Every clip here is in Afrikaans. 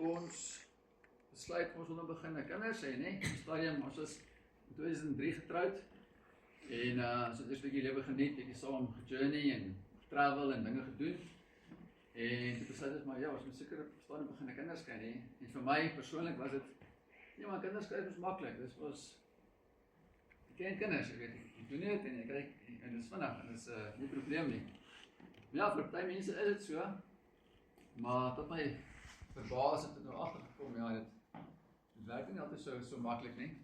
ons besluit ons wil nou begin 'n kinders hê, né? Die stadium ons is in 2003 getroud en ons het eers 'n bietjie lewe geniet, bietjie saam gejourney en travel en dinge gedoen. En toe besluit ons maar ja, ons moet seker op stadium begin 'n kinders kry, né? En vir my persoonlik was dit ja, maar kinders kry is maklik. Dit was ek ken kinders, ek weet ek doen dit en ek kry en dit is vinnig en dit is nie 'n probleem nie. Ja, vir party mense is dit so. Maar tot my verbaas het ek nou agtergekom, ja, dit werk nie altyd so maklik nie.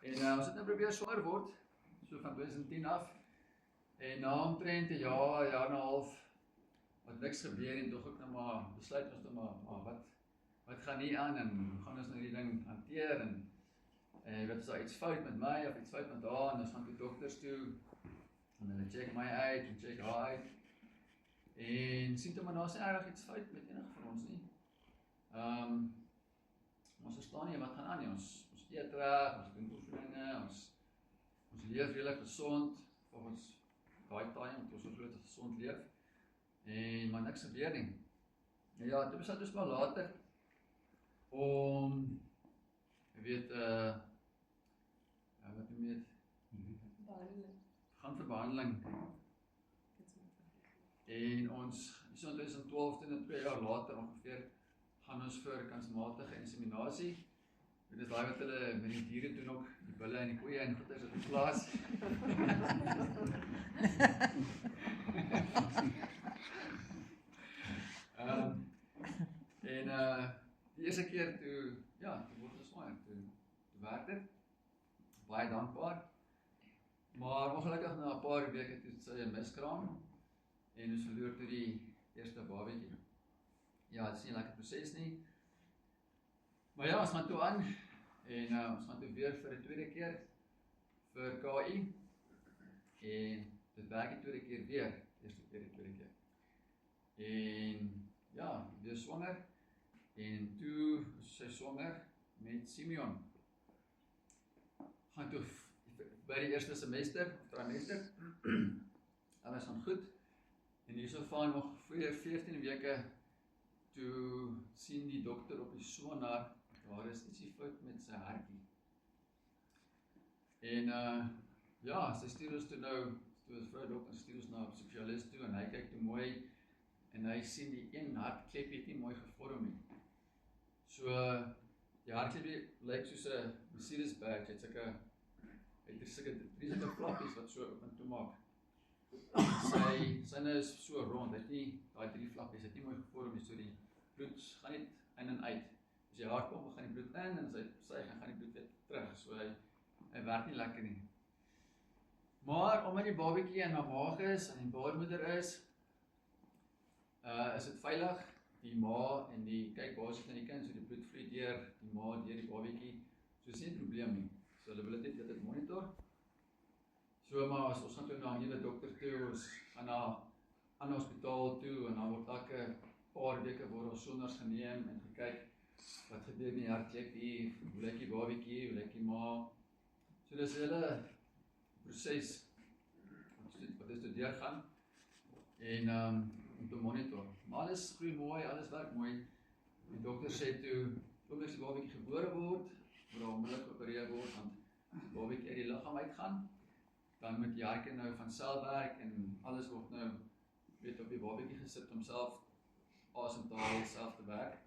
En ons het nou probeer swaar word, so van 2010 af. En na omtrent 'n jaar en 'n half, wat niks gebeur en tog ek nou maar besluit ons nou maar wat gaan nie aan en hoe gaan ons nou hierdie ding hanteer en wat is daar iets fout met my of iets fout met haar en ons gaan toe dokters toe en hulle check my uit en check haar uit. En sien toe maar daar is nie regtig iets fout met enige van ons nie. Ons verstaan nie wat gaan aan nie. Ons eet reg, ons doen oefeninge, ons leef regtig gesond volgens daai time want ons glo dat gesond leef. En maar niks gebeur nie. En ja, toe besluit ons maar later om jy weet wat noem jy dit? Behandeling. Gaan vir behandeling. En ons, so in 2012 en 2 jaar later ongeveer, gaan ons vir kunsmatige inseminasie. Dit is daai wat hulle met die diere doen ook, die bulle en die koeie en goeders op die plaas. Die eerste keer toe word ons swanger, toe werk dit. Baie dankbaar. Maar ongelukkig na 'n paar weke toe sy 'n miskraam en ons verloor toe die eerste babatjie. Ja, dit is nie 'n lekker proses nie. Maar ja, ons gaan toe aan en ons gaan toe weer vir 'n tweede keer vir KI en dit werk die tweede keer weer, eerste keer die tweede keer. En ja, weer swanger en toe sy swanger met Simeon. Gaan toe by die eerste semester, trimester, alles gaan goed en hierso van nog 14 weke toe sien die dokter op die sonar, daar is ietsie fout met sy hartjie. En ja, sy stuur ons toe nou, toe ons vrou dokter stuur ons na 'n spesialis toe en hy kyk toe mooi en hy sien die een hartklep het nie mooi gevorm nie. So die hartklep lyk soos 'n Mercedes badge, het sulke drie flappies wat so op en toe maak. Syne is so rond, het nie daai drie flappies, het nie mooi gevorm nie, so die bloed gaan net in en uit. As jy hard kom, gaan die bloed in en sy gaan die bloed weer terug, so hy werk nie lekker nie. Maar omdat die babatjie in haar maag is en die baarmoeder is dit veilig, die ma en die kyk waar sit in die kind, so die bloed vloei deur die ma, deur die babatjie, so is nie 'n probleem nie. So hulle wil dit net monitor. So maar ons gaan toe na 'n nuwe dokter toe, ons gaan na 'n ander hospitaal toe en dan word elke paar weke word ons sonders geneem en gekyk wat gebeur in die hartklepie, hoe lyk die babatjie, hoe lyk die ma. So dis 'n hele proses wat is toe deurgaan en om te monitor. Maar alles groei mooi, alles werk mooi. Die dokter sê toe, as die babatjie gebore word, moet daar onmiddellik geopereer word, want die babatjie uit die liggaam uitgaan, dan moet die hartjie nou van self werk en alles word nou op die babatjie gesit om self asem te haal, self te werk.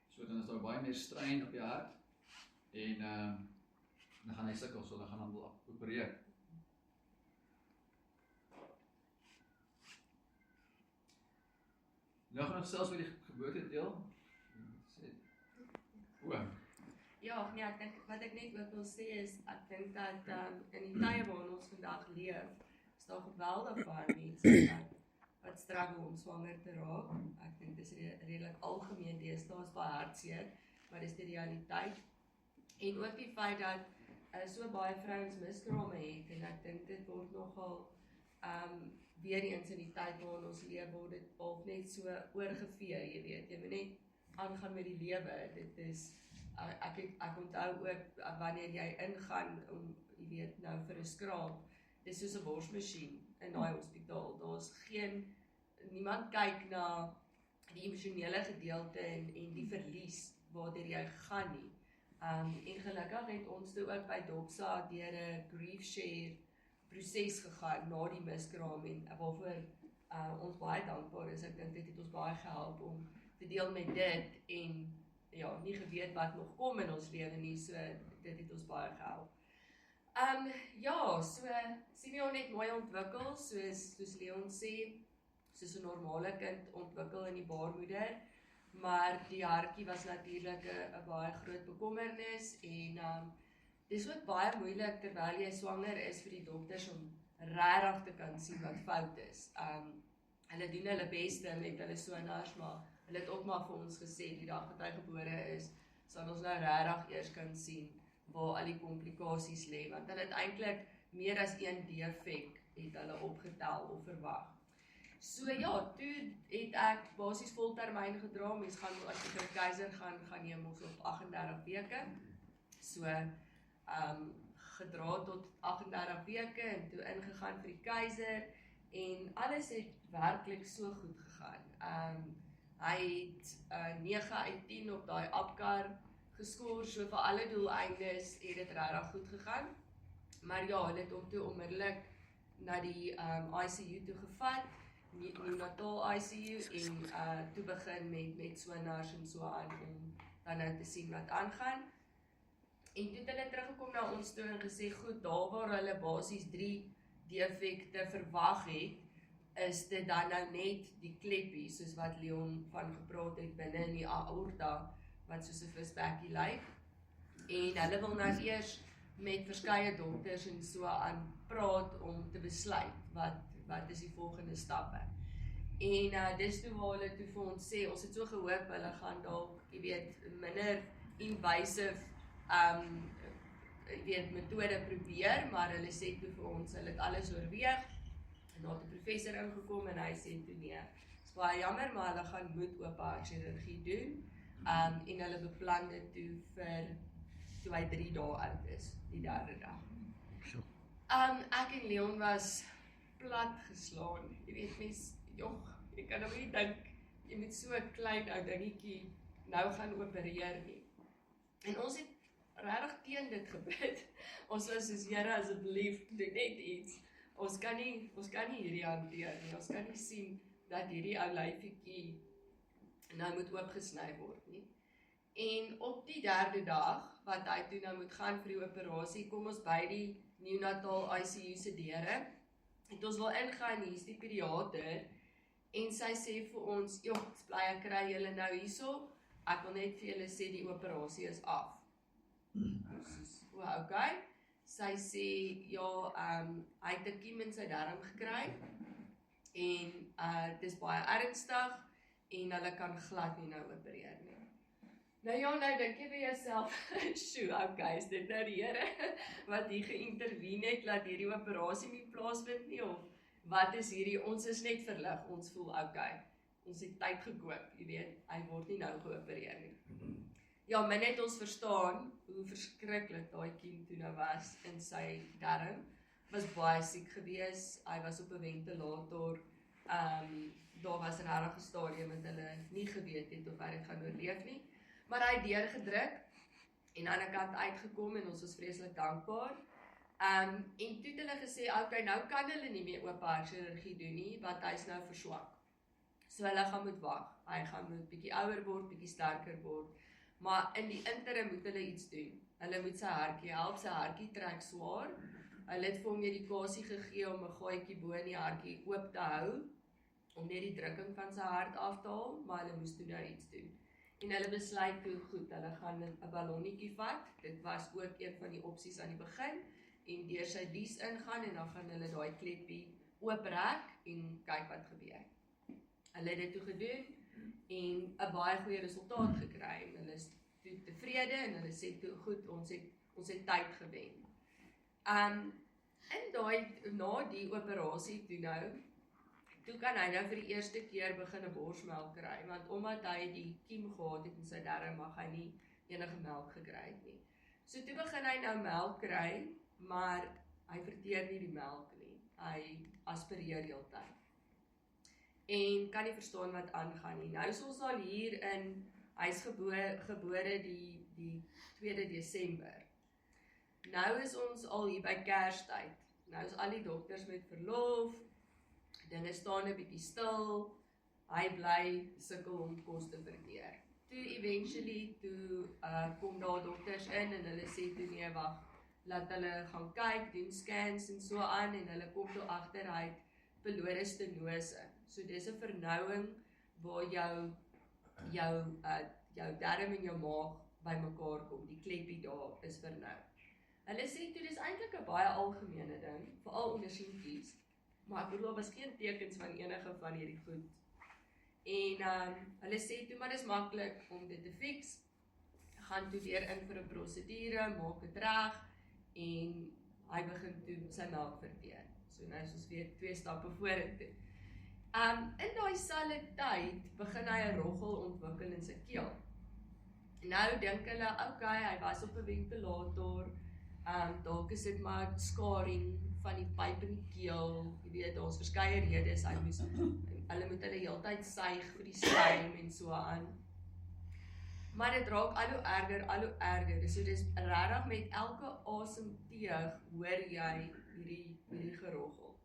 So dan is daar baie meer strain op die hart en dan gaan hy sukkel, so dan gaan hom wil opereer. Nou gaan ons selfs oor die geboorte deel. Ja, nee, ek dink wat ek net wil sê is, ek dink dat in die tye waarin ons vandag leef, is daar geweldig baie mense wat struggle om swanger te raak. Ek dink dis redelik algemeen, deesdae is baie hartseer, maar dis die realiteit. En ook die feit dat so baie vrouens miskrame het, en ek dink dit word nogal weer eens in die tyd waarin ons leef, word dit al net so oorgevee, jy weet, jy moet net aangaan met die lewe. Dit is ek onthou ook wanneer jy ingaan om, jy weet, nou vir 'n skraap, dis soos 'n borsmasjien in daai hospitaal. Daar's niemand kyk na die emosionele gedeelte en die verlies waardeur jy gegaan nie. En gelukkig het ons toe ook by Dopsa deur 'n grief share proses gegaan na die miskraam en waarvoor ons baie dankbaar is. Ek dink dit het ons baie gehelp om te deel met dit en ja, nie geweet wat nog kom in ons lewe nie, so dit het ons baie gehelp. Ja, so Simeon het mooi ontwikkel, soos Leon sê, soos 'n normale kind ontwikkel in die baarmoeder, maar die hartjie was natuurlik 'n baie groot bekommernis en dis ook baie moeilik terwyl jy swanger is vir die dokters om regtig te kan sien wat fout is. Hulle doen hulle beste met hulle sonars, maar hulle het ook maar vir ons gesê die dag wat hy gebore is, sal ons nou regtig eers kan sien waar al die komplikasies lê, want hulle het eintlik meer as een defek het hulle opgetel of verwag. So ja, toe het ek basies voltermyn gedra, mens gaan as jy vir keiser gaan jy mos op 38 weke. So gedra tot 38 weke en toe ingegaan vir die keiser en alles het werklik so goed gegaan. Hy het 9 uit 10 op daai APGAR geskoor, so vir alle doeleindes het dit regtig goed gegaan. Maar ja, hulle het hom toe onmiddellik na die ICU toe gevat, neonatal ICU en toe begin met sonars en so aan om dan nou te sien wat aangaan. En toe het hulle teruggekom na ons toe en gesê, goed, daar waar hulle basies 3 defekte verwag het, is dit dan nou net die kleppie, soos wat Leon van gepraat het binne in die aorta, wat soos 'n visbekkie lyk. En hulle wil nou eers met verskeie dokters en so aan praat om te besluit wat is die volgende stappe. En dis toe waar hulle toe vir ons sê, ons het so gehoop, hulle gaan dalk, jy weet, minder invasive metode probeer, maar hulle sê toe vir ons, hulle het alles oorweeg, en daar het 'n professor ingekom en hy sê toe nee, is baie jammer, maar hulle gaan moet oop hartchirurgie doen, en hulle beplan dit toe hy 3 dae oud is, die 3de dag. Ek en Leon was plat geslaan, jy weet mens, ek kan nou nie dink, jy moet so 'n klein ou dingetjie nou gaan opereer nie. En ons het regtig teen dit gebid. Ons was soos, Here, asseblief, doen net iets. Ons kan nie hierdie hanteer nie. Ons kan nie sien dat hierdie ou lyfietjie nou moet oopgesny word nie. En op die 3de dag, wat hy toe nou moet gaan vir die operasie, kom ons by die neonatal ICU se deure. Het ons wil ingaan, hier is die pediater, en sy sê vir ons, bly ek kry julle nou hierso, ek wil net vir julle sê die operasie is af. Okay. Sy sê, hy het 'n kiem in sy darm gekry, en dit is baie ernstig, en hulle kan glad nie nou opereer nie. Nou dink jy by jouself, okay, is dit nou die Here wat hier geïntervene het, laat hierdie operasie nie plaasvind nie, of wat is hierdie, ons is net verlig, ons voel okay, ons het tyd gekoop, jy weet, hy word nie nou geopereer nie. Ja, min het ons verstaan hoe verskriklik daai kiem toe nou was in sy darm, was baie siek gewees, hy was op 'n ventilator, daar was 'n regte stadium wat hulle nie geweet het of hy dit gaan oorleef nie, maar hy het deurgedruk en aan die kant uitgekom en ons was vreeslik dankbaar. En toe het hulle gesê, okay, nou kan hulle nie meer oop hartchirurgie doen nie, want hy is nou verswak. So hulle gaan moet wag. Hy gaan moet bietjie ouer word, bietjie sterker word. Maar in die interim moet hulle iets doen. Hulle moet sy hartjie help, sy hartjie trek swaar. Hulle het vir hom medikasie gegee om 'n gaatjie bo in die hartjie oop te hou, om net die drukking van sy hart af te haal, maar hulle moes toe nou iets doen. En hulle besluit toe, goed, hulle gaan 'n ballonnetjie vat. Dit was ook een van die opsies aan die begin, en deur sy lies ingaan, en dan gaan hulle daai kleppie ooprek, en kyk wat gebeur. Hulle het dit toe gedoen, en 'n baie goeie resultaat gekry, en hulle is toe tevrede, en hulle sê toe, goed, ons het tyd gewen. Na die operasie toe nou, toe kan hy nou vir die eerste keer begin 'n borsmelk kry, want omdat hy die kiem gehad het in sy darm, mag hy nie enige melk gekry het nie. So toe begin hy nou melk kry, maar hy verteer nie die melk nie, hy aspireer heeltyd. en kan nie verstaan wat aangaan nie. Nou is ons al hier hy is gebore die 2 Desember. Nou is ons al hier by Kerstyd. Nou is al die dokters met verlof, dinge staan 'n bietjie stil, hy bly sukkel om kos te verteer. Toe eventually, kom daar dokters in en hulle sê toe nee, wag, laat hulle gaan kyk, doen scans en so aan en hulle kom toe agter hy het verlore stenose. So dis 'n vernouing waar jou darm en jou maag bymekaar kom, die kleppie daar is vernou. Hulle sê toe dis eintlik 'n baie algemene ding, veral onder seentjies, maar ek bedoel daar was geen tekens van enige van hierdie goed. En hulle sê toe maar dis maklik om dit te fix, gaan toe weer in vir 'n prosedure, maak dit reg en hy begin toe sy melk verteer. So nou is ons weer 2 stappe vorentoe. In daai selfde tyd begin hy 'n roggel ontwikkel in sy keel. Nou dink hulle, okay, hy was op 'n ventilator, dalk is dit maar skaring van die pyp in die keel, jy weet, daar's verskeie redes, hulle moet hulle heeltyd suig vir die slijm en so aan. Maar dit raak al hoe erger, so dis regtig met elke asemteug hoor jy hierdie geroggel.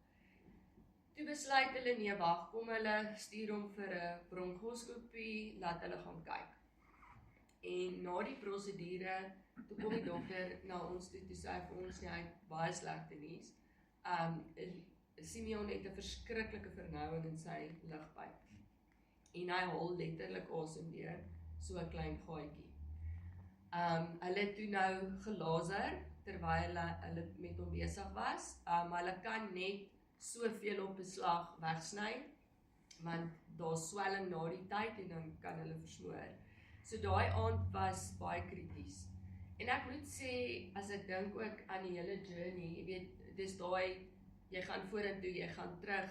Toe besluit hulle, nee wag, kom hulle stuur hom vir 'n bronkoskopie, laat hulle gaan kyk. En na die prosedure, toe kom die dokter na ons toe sê hy vir ons, hy het baie slegte nuus. Simeon het 'n verskriklike vernouing in sy lugpyp. En hy haal letterlik asem deur so 'n klein gaatjie. Hulle het toe nou gelaser terwyl hulle met hom besig was. Hulle kan net soveel op 'n slag wegsny, want daar's swelling na die tyd en dan kan hulle versmoor. So daai aand was baie krities. En ek moet sê, as ek dink ook aan die hele journey, jy weet, dis daai, jy gaan vorentoe, jy gaan terug,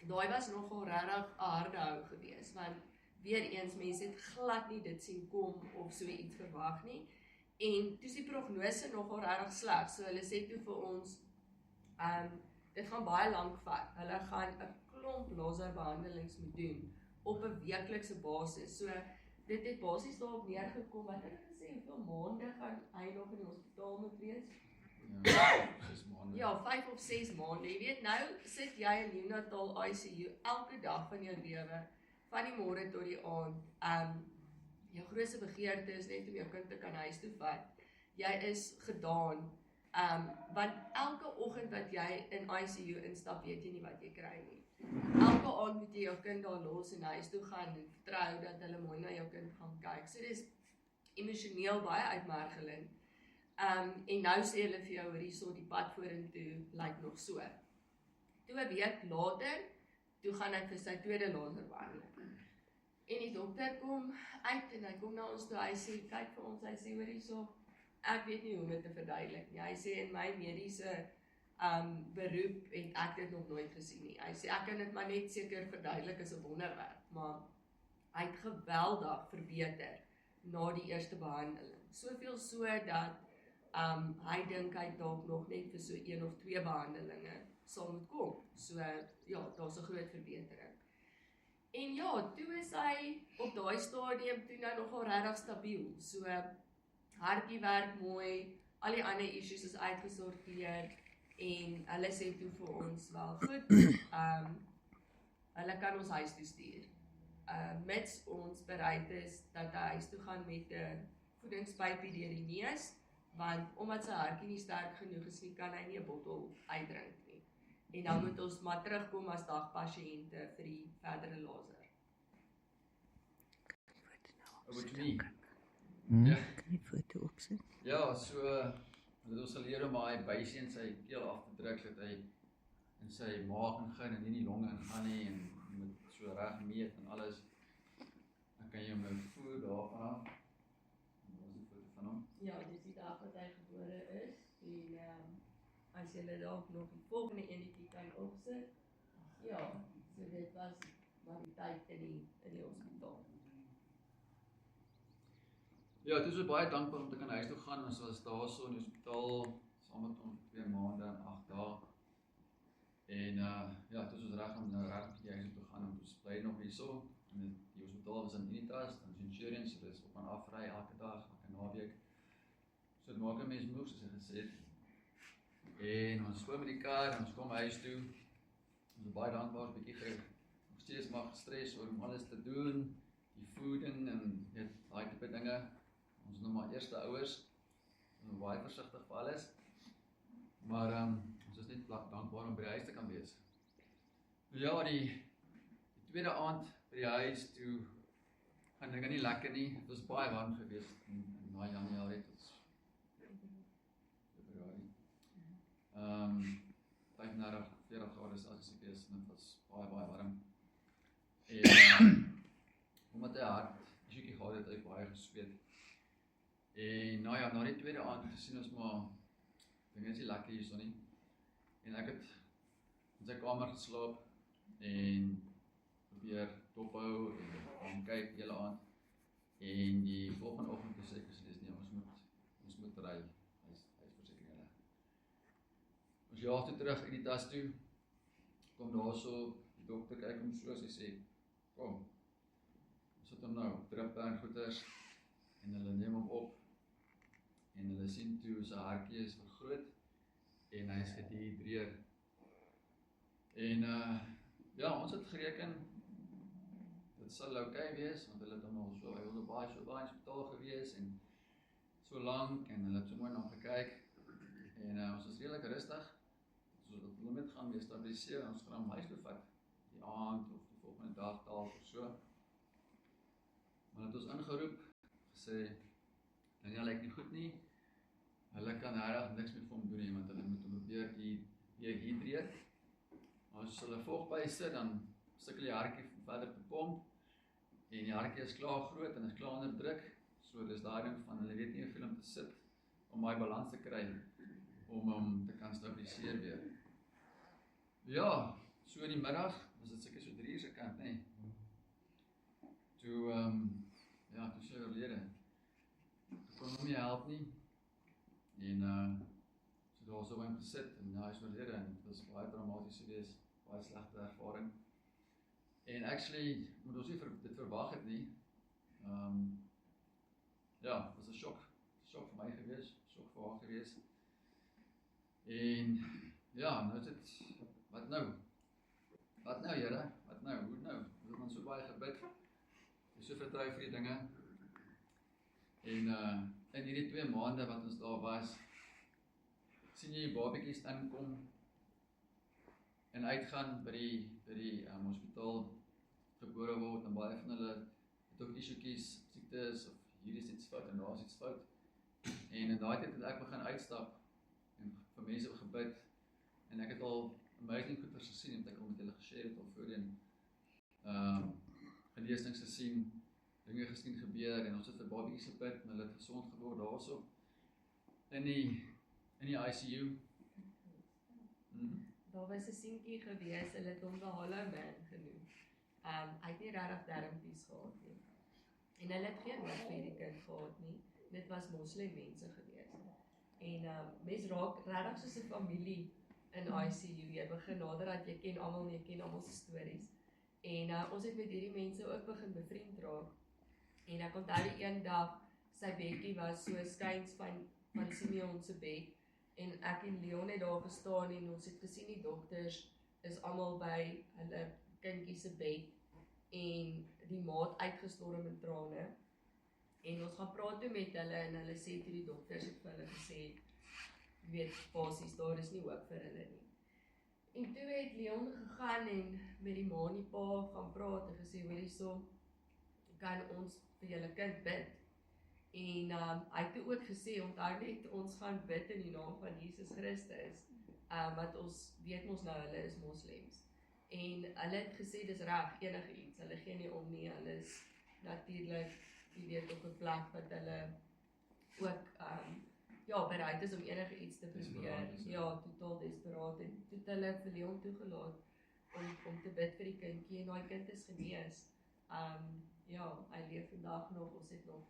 daai was nogal regtig 'n harde hou gewees, want weer eens, mense het glad nie dit sien kom of so iets verwag nie, en toe is die prognose nogal regtig sleg, so hulle sê toe vir ons, dit gaan baie lank vat, hulle gaan 'n klomp laserbehandelings moet doen, op 'n weeklikse basis, so dit het basies daarop neergekom, wat het hulle gesê, hoeveel maande gaan hy nog in die hospitaal moet wees? Ja, 6 maande. Ja, 5 of 6 maande, jy weet, nou sit jy in neonatal ICU elke dag van jou lewe, van die môre tot die aand, jou grootste begeerte is net om jou kind te kan huis toe vat, jy is gedaan, want elke oggend wat jy in ICU instap, weet jy nie wat jy kry nie. Elke aand moet jy jou kind daar los en huis toe gaan en vertrou dat hulle mooi na jou kind gaan kyk. So dis emosioneel baie uitmergelend. En nou sê hulle vir jou, hierso die pad vorentoe lyk nog so. Toe 'n week later, toe gaan ek vir sy tweede laserbehandeling. En die dokter kom uit en hy kom na ons toe, hy sê, kyk vir ons, hy sê, hoor hierso, ek weet nie hoe om dit te verduidelik nie. Hy sê, in my mediese beroep het ek dit nog nooit gesien nie. Hy sê, ek kan dit maar net seker verduidelik as 'n wonderwerk, maar hy het geweldig verbeter na die eerste behandeling. Soveel so dat hy dink hy dalk nog net vir so 1 of 2 behandelinge sal moet kom. So ja, daar's 'n groot verbetering. En ja, toe is hy op daai stadium toe nou nogal regtig stabiel. So hartjie werk mooi, al die ander issues is uitgesorteer en hulle sê toe vir ons wel goed, hulle kan ons huis toe stuur. Mits ons bereid is dat hy huis toe gaan met 'n voedingspypie deur die neus, want omdat sy hartjie nie sterk genoeg is nie, kan hy nie 'n bottel uitdrink nie. En dan moet ons maar terugkom as dagpasiënte vir die verdere laser. Over to me. Ja. Ja. Kan jy foto opsit? Ja, so het ons geleer om hy bysie in sy keel af te druk, dat hy in sy maag ingaan en nie in die longe ingaan nie, en jy moet so reg meet en alles. Dan kan jy hom nou voer daarvan af. Daar is 'n foto van hom. Ja, dis die dag wat hy gebore is en as jy dalk nog die volgende enetjie kan opsit. Ja, so dit was maar die tyd in die hospitaal. Ja, het is so baie dankbaar om te kan huis toe gaan, ons was daar so in die hospitaal, saam met ons 2 maande en 8 dae. En ja, het is ons reg om nou reg die huis toe te gaan. gaan, ons bly nog hierso, en die hospitaal was in Unitas, dan is insurance, so dis op en af ry elke dag, elke naweek. So dit maak 'n mens moeg, soos hy gesê het. En ons spoor met die kar, en ons kom huis toe, ons is baie dankbaar, ons bietjie nog steeds maar gestres oor om alles te doen, die voeding en daai tipe dinge. Ons is nou maar eerste ouers, ons is baie versigtig vir alles, maar ons is net dankbaar om by die huis te kan wees. Ja, die tweede aand by die huis toe gaan dinge nie lekker nie. Het was baie warm geweest in na Januarie tot Februarie. 35, 40 grade Celsius geweest en dit was baie warm. En omdat hy hard issuekie gehad het, hy baie gesweet. En nou ja, na die tweede aand sien ons maar dinge is nie lekker hierso nie. En ek het in sy kamer geslaap en probeer dophou en kyk die hele aand. En die volgende oggend sê ek dis nie, ons moet ry. Hy is verseker hulle. Ons jaag toe terug in die tas toe. Kom daarso, die dokter kyk hom so, hy sê, kom. Ons sit hom nou, drip en goeders en hulle neem hom op. En hulle sien toe sy hartjie is vergroot en hy is gedehidreer. En ja, ons het gereken dit sal oukei wees, want hulle het hom al so, hy was baie in die hospitaal gewees en so lank en hulle het so mooi na gekyk en ons is redelik rustig, sodat hulle met gaan weer stabiliseer en ons gaan hom huis toe vat, die aand of die volgende dag dalk of so. Maar het ons ingeroep, gesê, Daniel lyk nie goed nie, hulle kan regtig niks met hom doen nie, want hulle moet hom probeer dehydreer. As hulle voeg by sit, dan sukkel die hartjie verder te pomp, en die hartjie is klaar groot en is klaar onder druk, so dis daarin van, hulle weet nie hoeveel om te sit, om my balans te kry, om hom te kan stabiliseer weer. Ja, so in die middag, was dit seker so 3 uur se kant, nee. Toe sê hy oorlede. Ek kon hom nie help nie, en so daar was op hom gesit, en hy is oorlede, en het was baie dramaties geweest, baie slegte ervaring. En actually, moet ons nie dit verwag het nie. Ja, het was 'n skok vir my geweest, skok vir haar geweest. En ja, nou is dit, wat nou? Wat nou, Here? Wat nou? Hoe nou? Ons het ons so baie gebid. Ons so vertrou vir die dinge. En in hierdie 2 maande wat ons daar was, sien jy die babetjies inkom en uitgaan by die hospitaal gebore word, en baie van hulle het ook issuekies, siektes, of hier is iets fout en daar is iets fout. En in daai tyd het ek begin uitstap en vir mense gebid, en ek het al amazing goeders gesien, en ek al met hulle geshare het al voorheen, geleesings gesien, dinge gesien gebeur, en ons het vir babetjies gebid, en hulle het gesond geword daarso, in die ICU. Daar was 'n seentjie gewees, hulle het hom the Hollow Man genoem. Hy het nie regtig darmpies gehad nie. En hulle het geen woord vir die kind gehad nie. Dit was moslim mense gewees. En mens raak regtig soos 'n familie in ICU. Jy begin nader dat jy ken almal en jy ken almal se stories. En ons het met hierdie mense ook begin bevriend raak. En ek onthou die een dag, sy bedjie was so skuins van Simeon se bed. En ek en Leon het daar gestaan en ons het gesien die dokters is almal by hulle kindjie se bed en die maat uitgestorm in trane. En ons gaan praat toe met hulle en hulle sê toe die dokters het vir hulle gesê, weet basies daar is nie hoop vir hulle nie. En toe het Leon gegaan en met die ma en die pa gaan praat en gesê, hoor hierso, kan ons vir julle kind bid? En hy het ook gesê, onthou net, ons gaan bid in die naam van Jesus Christus, want ons weet mos nou, hulle is moslems. En hulle het gesê, dis reg, enige iets, hulle gee nie om nie, hulle is natuurlik, jy weet, op 'n plek wat hulle ook, bereid is om enige iets te probeer. Ja, totaal desperaat, en toe het hulle vir Leon toegelaat, om te bid vir die kindjie, en daai kind is genees. Hy leef vandag nog, ons het nog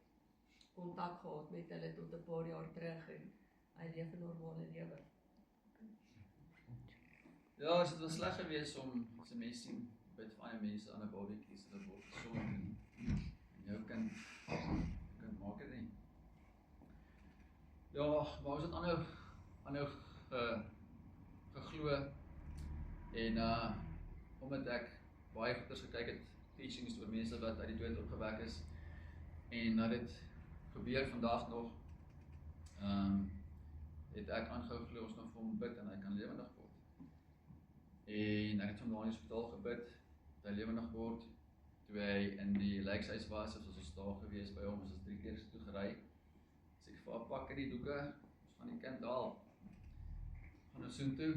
kontak gehad met hulle tot 'n paar jaar terug, en hy leef 'n normale lewe. Ja, dit was sleg geweest om, as 'n mens sien, bid vir ander mense aan 'n babatjies, hulle word gesond en jou kind maak dit nie. Ja, maar ons het aanhou geglo en omdat ek baie goeders gekyk het, teachings oor mense wat uit die dood opgewek is en dat dit gebeur vandag nog, het ek aangehou glo ons nog vir hom bid en hy kan lewendig word. En ek het hom daar in die hospitaal gebid, dat hy lewendig word. Toe hy in die lijkshuis was, ons was daar gewees by hom, ons is 3 keer toe gery. Sê ek vir pak in die doeke, ons gaan die kind haal. Gaan ons soen toe,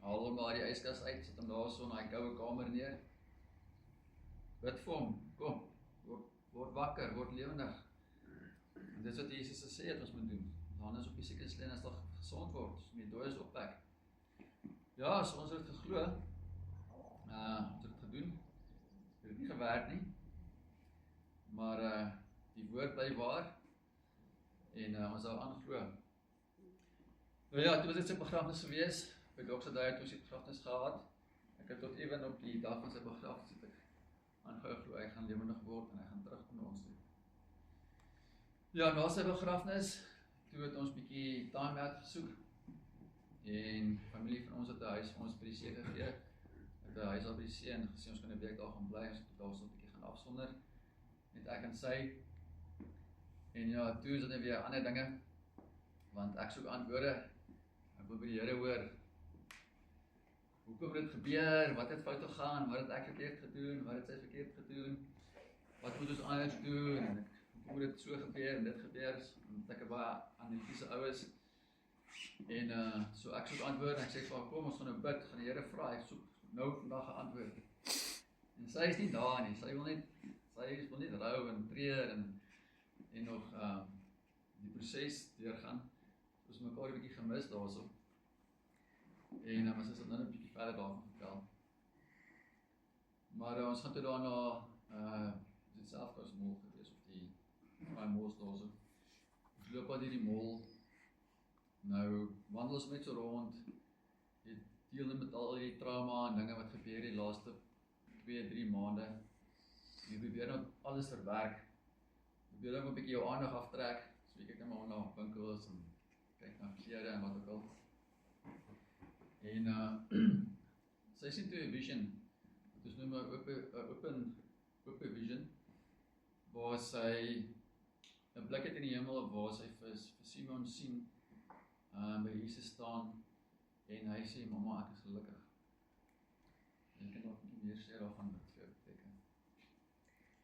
haal hom daar die yskas uit, sit hom daar so in die koue kamer neer. Bid vir hom, kom, word wakker, word lewendig. En dit is wat Jesus gesê het ons moet doen. Dan is op die siekes lê en as hulle gesond word, as die dooies opwek. Ja, so ons het geglo, ons het gedoen, het het nie gewerk nie, maar die woord bly waar, en ons sal aanglo. Nou ja, toe was dit sy begrafnis gewees, by Dr. Dyer toe sy begrafnis gehad, ek het tot even op die dag van sy begrafnis het ek aangeglo, hy gaan lewendig word en hy gaan terugkom na ons toe. Ja, na sy begrafnis, toe het ons bietjie time out gesoek, en familie van ons het 'n huis vir ons by die see gegee, het 'n huis al by die see en gesê ons kan 'n week daar gaan bly, ons het daar so 'n bietjie gaan afsonder, met ek en sy, en ja, toe is dit weer ander dinge, want ek soek antwoorde, ek wil by die Here hoor, hoekom dit gebeur, wat het fout gegaan, wat het ek verkeerd gedoen, wat het sy verkeerd gedoen, wat moet ons anders doen, en hoe moet dit so gebeur en dit gebeur, want ek het baie analitiese oues, en so ek soek antwoord, en ek sê vir haar, kom ons gaan nou bid, gaan die Here vra, ek soek nou vandag 'n antwoord, en sy is nie daar nie, sy wil net rou en treur, en nog die proses deurgaan, ons mekaar 'n bietjie gemis daarso, en ons is nou 'n bietjie verder daarvan vertel, maar ons gaan toe daarna, dit Selfkous mall gewees, of die malls daarso, ons loop al die mall, nou wandel ons net so rond, jy deel met al die trauma en dinge wat gebeur die laaste 2-3 maande, jy probeer nou alles verwerk, probeer nou 'n bietjie jou aandag aftrek, so jy kyk net maar na winkels en kyk na klere en wat ook al, en sy sien toe 'n vision, dit is nou maar 'n open vision, waar sy 'n blik het in die hemel, waar sy vir Simon sien, by Jesus staan, en hy sê, mama, ek is gelukkig. En ek kan nog nie meer sê daarvan wat vir jou beteken.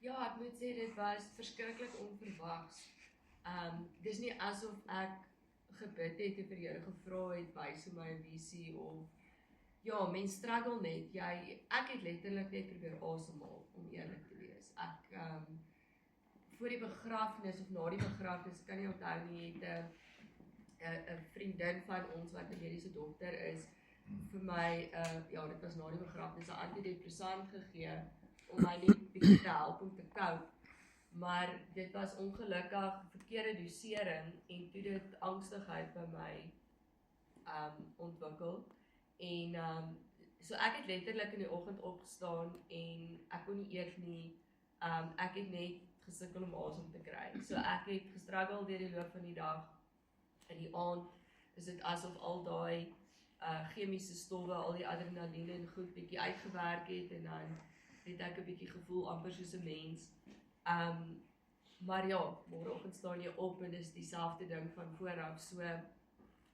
Ja, ek moet sê, dit was verskriklik onverwags. Dis nie asof ek gebid het en vir die Here gevra het, wys vir my 'n visie, of, ja, mens struggle net, ek het letterlik net probeer asemhaal, om eerlik te wees. Ek, voor die begrafnis, of na die begrafnis, kan nie onthou nie, het 'n vriendin van ons wat 'n mediese dokter is, vir my, ja, dit was na die begrafnis, 'n antidepressant gegee, om my net bietjie te help om te cope, maar dit was ongelukkig verkeerde dosering, en toe dit angstigheid by my ontwikkel, en so ek het letterlik in die oggend opgestaan, en ek kon nie eet nie, ek het net gesukkel om asem te kry, so ek het gestruggle deur die loop van die dag. In die aand is dit asof al daai chemiese stowwe, al die adrenaline en goed bietjie uitgewerk het, en dan het ek 'n bietjie gevoel amper soos 'n mens. Maar ja, môreoggend staan jy op en dis dieselfde ding van vooraf, so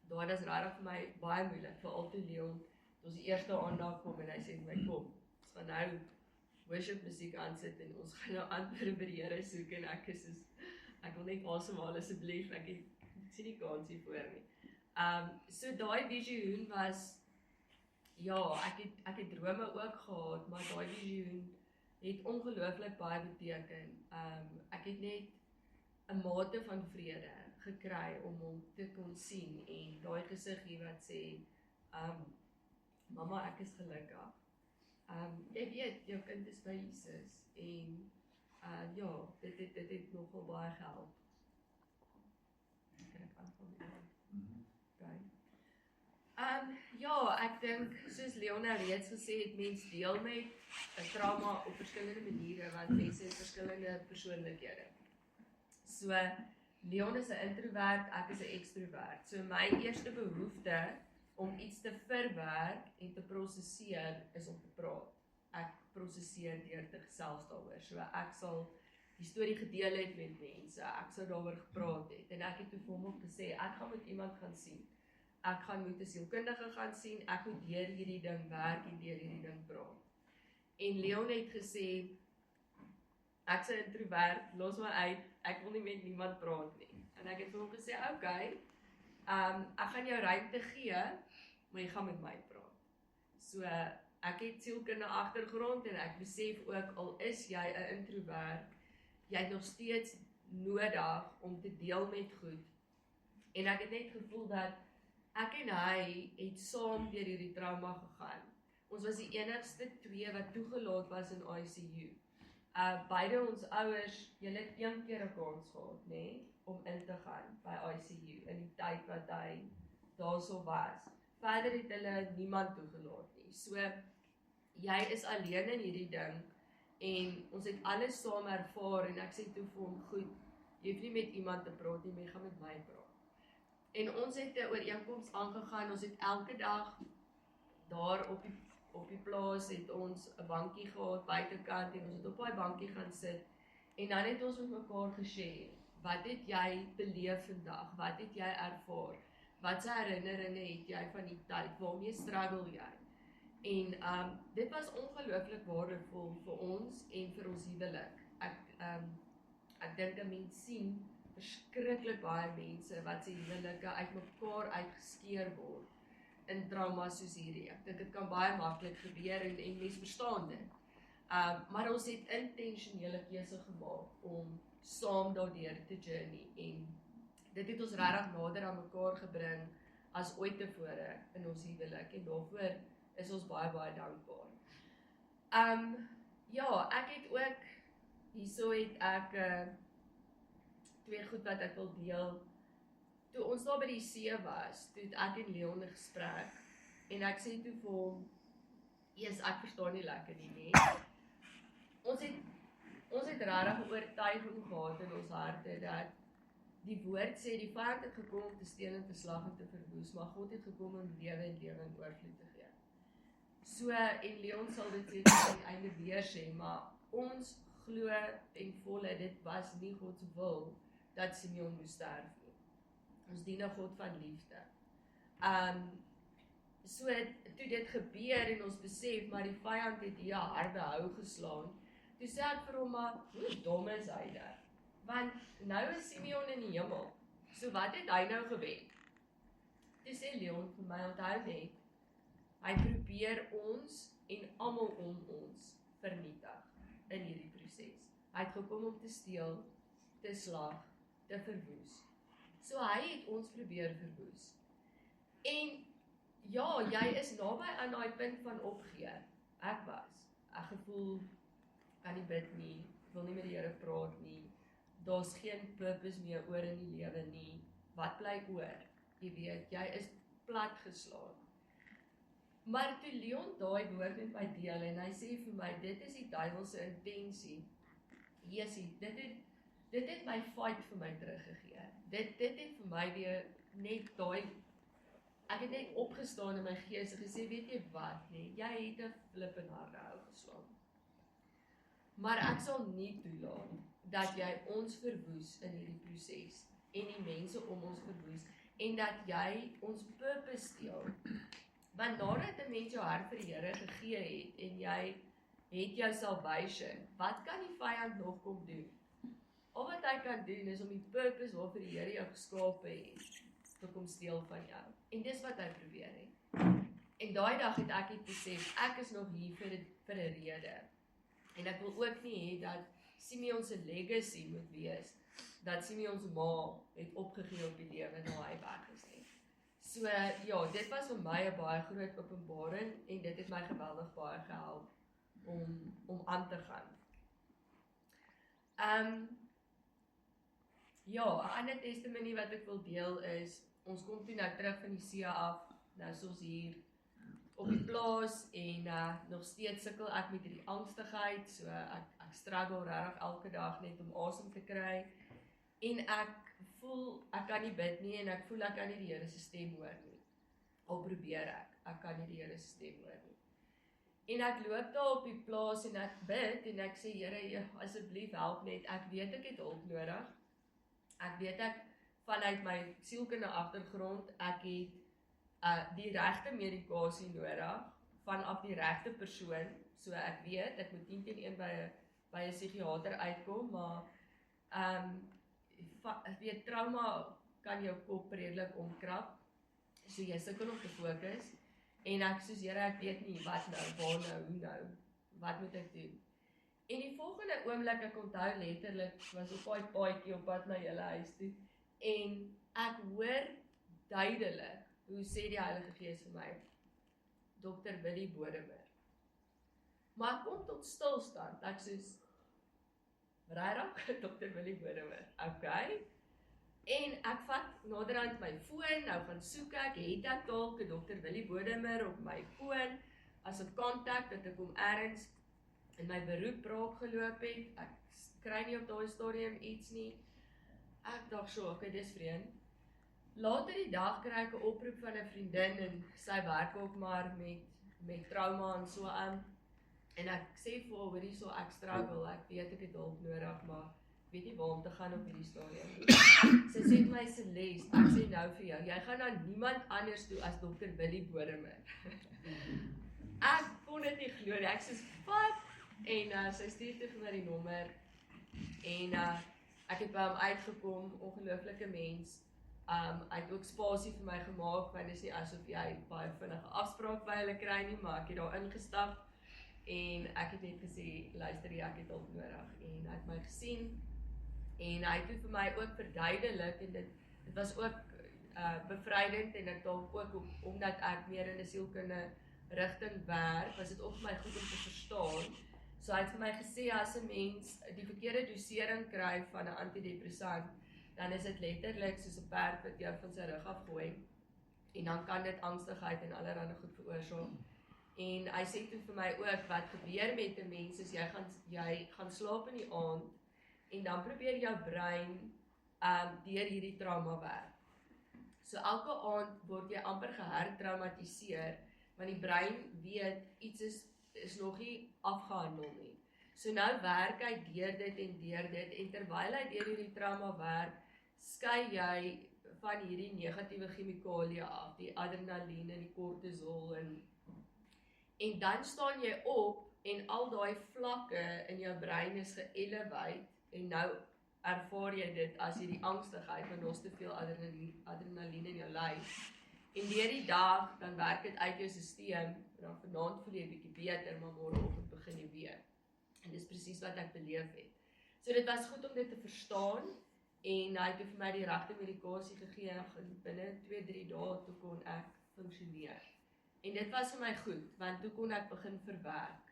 daai is regtig vir my baie moeilik, veral toe Leon, ons die eerste aandag kom en hy sê vir my, kom, ons gaan nou worship musiek aansit en ons gaan nou antwoorde by die Here soek, en ek is soos, ek wil net asemhaal asseblief, ek sien nie kans hiervoor nie. So daai visioen was, ja, ek het drome ook gehad, maar daai visioen het ongelooflik baie beteken. Ek het net 'n mate van vrede gekry om hom te kon sien, en daai gesiggie wat sê, mama, ek is gelukkig. Jy weet, jou kind is by Jesus, en ja, dit het nogal baie gehelp. Kan ek aanvang? Right. Ja, ek dink soos Leona reeds gesê het, mens deel met 'n trauma op verskillende maniere want mense het verskillende persoonlikhede. So Leon is 'n introvert, ek is 'n ekstrovert. So my eerste behoefte om iets te verwerk en te prosesseer is om te praat. Ek prosesseer deur te gesels daaroor. So ek sal die storie gedeel het met mense, ek sou daaroor gepraat het en ek het toe vir hom ook gesê, ek gaan met iemand gaan sien. Ek gaan met 'n sielkundige gaan sien, ek moet deur hierdie ding werk en deur hierdie ding praat. En Leon het gesê, ek's 'n introvert, los my uit, ek wil nie met niemand praat nie. En ek het vir hom gesê, okay, ek gaan jou ruimte gee, maar jy gaan met my praat. So, ek het sielkundige agtergrond en ek besef ook, al is jy 'n introvert, jy het nog steeds nodig om te deel met goed. En ek het net gevoel dat ek en hy het saam deur hierdie trauma gegaan. Ons was die enigste twee wat toegelaat was in ICU. Beide ons ouers, julle het een keer 'n kans gehad, nê, om in te gaan by ICU in die tyd wat hy daarso was. Verder het hulle niemand toegelaat nie. So jy is alleen in hierdie ding en ons het alles saam ervaar en ek sê toe vir hom, goed, jy hoef nie met iemand te praat nie, maar jy gaan met my praat. En ons het 'n ooreenkoms aangegaan, ons het elke dag daar op die plaas het ons 'n bankie gehad buitekant en ons het op daai bankie gaan sit en dan het ons met mekaar geshare. Wat het jy beleef vandag? Wat het jy ervaar? Watse herinneringe het jy van die tyd? Waarmee struggle jy? En dit was ongelooflik waardevol vir ons en vir ons huwelik. Ek dink 'n mens sien verskriklik baie mense wat se huwelike uit mekaar uitgeskeer word in trauma soos hierdie. Ek dink dit kan baie maklik gebeur en mens verstaan dit. Maar ons het intentionele keuse gemaak om saam daardeur te journey en dit het ons regtig nader aan mekaar gebring as ooit tevore in ons huwelik en daarvoor is ons baie dankbaar. Ja, ek het ook hierso het ek twee goed wat ek wil deel. Toe ons daar by die see was, toe het ek en Leon 'n gesprek en ek sê toe vir hom, "Jesus, ek verstaan nie lekker nie." Ons het regtig 'n oortuiging gehad in ons harte dat die woord sê die vyand het gekom om te steel en te slag en te verwoes, maar God het gekom om lewe en lewe in oorvloed te gee. So en Leon sal dit seker aan die einde weer sê, maar ons glo ten volle dit was nie God se wil dat Simeon moes sterf nie. Ons dien 'n God van liefde. So toe dit gebeur en ons besef maar die vyand het hier 'n harde hou geslaan. Toe sê ek vir hom maar, hoe dom is hy daar? Want nou is Simeon in die hemel. So wat het hy nou gewen? Toe sê Leon vir my, onthou net, hy probeer ons en almal om ons vernietig in hierdie proses. Hy het gekom om te steel, te slag, te verwoes. So hy het ons probeer verwoes. En ja, jy is naby aan daai punt van opgee. Ek gevoel, kan nie bid nie, wil nie met die Here praat nie, daar's geen purpose meer oor in die lewe nie, wat bly oor? Jy weet, jy is plat geslaan. Maar toe Leon daai woord met my deel en hy sê vir my, dit is die duiwel se intensie. Jesusie, dit het my fight vir my teruggegee. Dit het vir my weer net daai, ek het net opgestaan in my gees en gesê, weet jy wat nie, jy het 'n flippin harde hou geslaan. Maar ek sal nie toelaat dat jy ons verwoes in hierdie proses en die mense om ons verwoes en dat jy ons purpose steel. Want nadat 'n mens jou hart vir die Here gegee het en jy het jou salvation, wat kan die vyand nog kom doen? Al wat hy kan doen is om die purpose waarvoor die Here jou geskape het, te kom steel van jou. En dis wat hy probeer het. En daai dag het ek besef, ek is nog hier vir 'n rede. En ek wil ook nie hê dat Simeon se legacy moet wees, dat Simeon se ma het opgegee op die lewe na hy weg is nie. So ja, dit was vir my 'n baie groot openbaring en dit het my geweldig baie gehelp om aan te gaan. Ja, 'n ander testimonie wat ek wil deel is, ons kom toe nou terug van die see af, nou soos hier op die plaas en nog steeds sukkel ek met die angstigheid, so ek struggle regtig elke dag net om asem te kry en ek voel ek kan nie bid nie en ek voel ek kan nie die Here se stem hoor nie. Al probeer ek kan nie die Here se stem hoor nie. En ek loop daar op die plaas en ek bid en ek sê Here, asseblief help net. Ek weet ek het hulp nodig. Ek weet ek vanuit my sielkundige agtergrond, ek het die regte medikasie nodig vanaf die regte persoon. So ek weet ek moet 10-1 by 'n psigiater uitkom, maar weet trauma kan jou kop redelik omkrap. So jy sukkel om te fokus. En ek soos Here, ek weet nie wat nou, waar nou, hoe nou, wat moet ek doen? En die volgende oomblik, ek onthou letterlik, was op daai paadjie op pad na julle huis toe, en ek hoor duidelik, hoe sê die Heilige Gees vir my, Dr. Willie Bodemer. Maar ek kom tot stilstand, ek soos, regtig, Dr. Willie Bodemer, okay? En ek vat naderhand my foon, nou gaan soek ek, het ek dalk 'n Dr. Willie Bodemer op my foon, as 'n kontak, dat ek hom ergens in my beroep raak geloop het, ek kry nie op daai stadium iets nie, ek dacht so, okay, dis vreemd. Later die dag kry ek 'n oproep van 'n vriendin, en sy werk ook maar met trauma en so aan, en ek sê vir haar, hoorie so, ek struggle, ek weet ek het hulp nodig, maar ek weet nie waar om te gaan op hierdie stadium nie. Sy sê vir my, Celeste, ek sê nou vir jou, jy gaan na niemand anders toe as Dr. Willie Bodemer. Ek kon dit nie glo nie, ek sê, wat? En sy stuur toe vir my die nommer, en ek het by hom uitgekom, ongelooflike mens, hy het ook spasie vir my gemaak, want dit is nie asof jy baie vinnige afspraak by hulle kry nie, maar ek het daar ingestap, en ek het net gesê, luister jy, ek het hulp nodig, en hy het my gesien, en hy het vir my ook verduidelik, en dit was ook bevrydend, en ek dalk ook, omdat ek meer in 'n sielkundige rigting werk, was dit ook vir my goed om te verstaan. So hy het vir my gesê, as 'n mens die verkeerde dosering kry van 'n antidepressant, dan is dit letterlik soos 'n perd wat jou van sy rug afgooi, en dan kan dit angstigheid en allerlei goed veroorsaak. En hy sê toe vir my ook, wat gebeur met 'n mens, is jy gaan slaap in die aand, en dan probeer jou brein deur hierdie trauma werk. So elke aand word jy amper gehertraumatiseer, want die brein weet, iets is nog nie afgehandel nie. So nou werk hy deur dit, en terwyl hy deur hierdie trauma werk, skei jy van hierdie negatiewe chemikalie af, die adrenalien en die kortisol, en dan staan jy op, en al daai vlakke in jou brein is ge-elevate, en nou ervaar jy dit as hierdie angstigheid, want daar's te veel adrenalien in jou lyf. En deur die dag, dan werk dit uit jou sisteem, en dan vanaand voel jy bietjie beter, maar môreoggend begin jy weer. En dis presies wat ek beleef het. So dit was goed om dit te verstaan, en hy het vir my die regte medikasie gegee, en binne 2-3 dae toe kon ek funksioneer. En dit was vir my goed, want toe kon ek begin verwerk.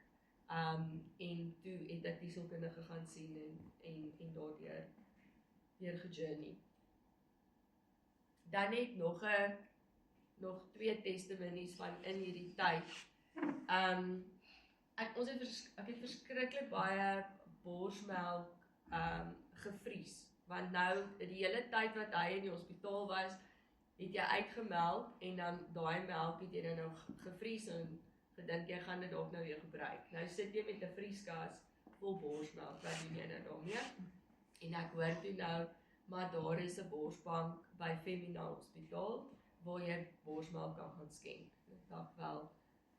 En toe het ek die sielkundige gaan sien, en daardeur gejourney. Dan het nog 2 testimonies van in hierdie tyd. Ek het verskriklik baie borsmelk gevries, want nou die hele tyd wat hy in die hospitaal was, het jy uitgemelk, en dan daai melk het jy nou gevries, en gedink jy gaan dit dalk nou weer gebruik. Nou sit jy met 'n vrieskas vol borsmelk, wat doen jy nou daarmee? En ek hoor toe nou, maar daar is 'n borsbank by Femina Hospitaal, waar jy borsmelk kan gaan skenk. Ek dink wel,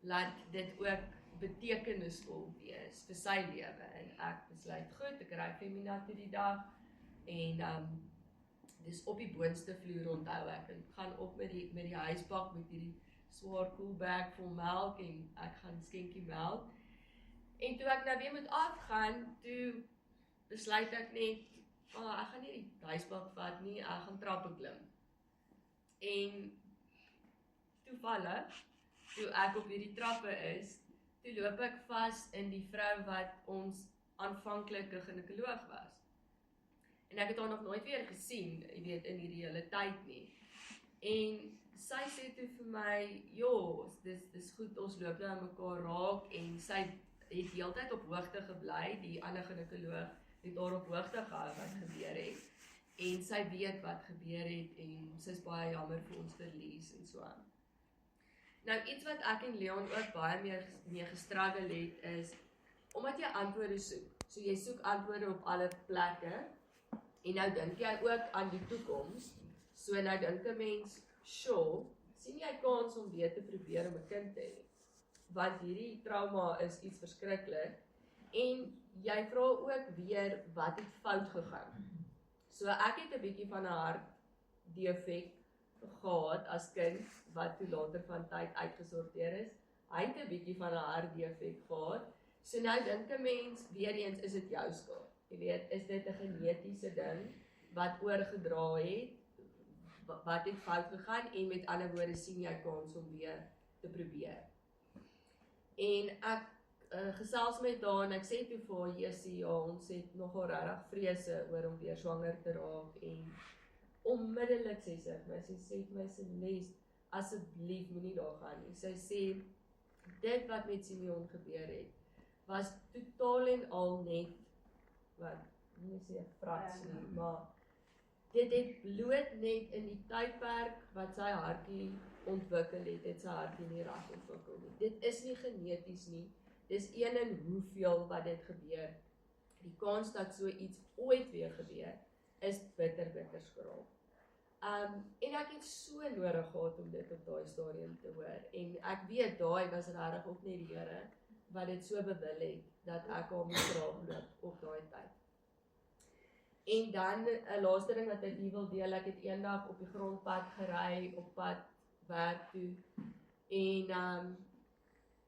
laat dit ook betekenisvol wees vir sy lewe, en ek besluit, goed, ek ry Femina toe die dag, en dis op die boonste vloer onthou ek, en gaan op met die huisbak, met hierdie swaar koelbag vol melk, en ek gaan skenkie melk, en toe ek nou weer moet afgaan, toe besluit ek net, ek gaan nie die huisbak vat nie, ek gaan trappe klim, en toevallig, toe ek op hierdie trappe is, toe loop ek vas in die vrou wat ons aanvanklike ginekoloog was. En ek het haar nog nooit weer gesien, jy weet, in hierdie hele tyd nie. En sy sê toe vir my, "Jo, dis goed, ons loop nou aan mekaar raak," en sy het heeltyd op hoogte gebly, die ander ginekoloog het haar op hoogte gehou wat gebeur het, en sy weet wat gebeur het, en sy is baie jammer vir ons verlies, en so aan. Nou, iets wat ek en Leon ook baie mee gestruggle het, is, omdat jy antwoorde soek, so jy soek antwoorde op alle plekke, en nou dink jy ook aan die toekoms, so nou dink 'n mens, sure, sien jy kans om weer te probeer om 'n kind te hê, want hierdie trauma is iets verskriklik, en jy vra ook weer, wat het fout gegaan? So ek het 'n bietjie van 'n hartdefek gehad as kind, wat toe later van tyd uitgesorteer is. Hy het 'n bietjie van 'n hartdefek gehad, so nou dink 'n mens, weer eens, is dit jou skuld? Jy weet, is dit 'n genetiese ding, wat oorgedra het, wat het fout gegaan, en met ander woorde sien jy kans om weer te probeer. En ek gesels met haar, en ek sê toe vir haar, Jessie, ja, ons het nogal regtig vrese oor om weer swanger te raak, en onmiddellik sê sy vir my, sy sê vir my, Celeste, asseblief moenie daar gaan nie. Sy sê, dit wat met Simeon gebeur het, was totaal en al net, wat, nie sê 'n frats nie, maar dit het bloot net in die tydperk wat sy hartjie ontwikkel het sy hartjie nie reg ontwikkel nie. Dit is nie geneties nie, dis 1 in hoeveel wat dit gebeur. Die kans dat so iets ooit weer gebeur, is bitter skraal. En ek het so nodig gehad om dit op daai stadium te hoor, en ek weet daai was regtig ook net die Here, wat dit so bewil het, dat ek haar moes raakloop op daai tyd. En dan 'n laaste ding wat ek hier wil deel, ek het eendag op die grondpad gery, op pad werk toe, en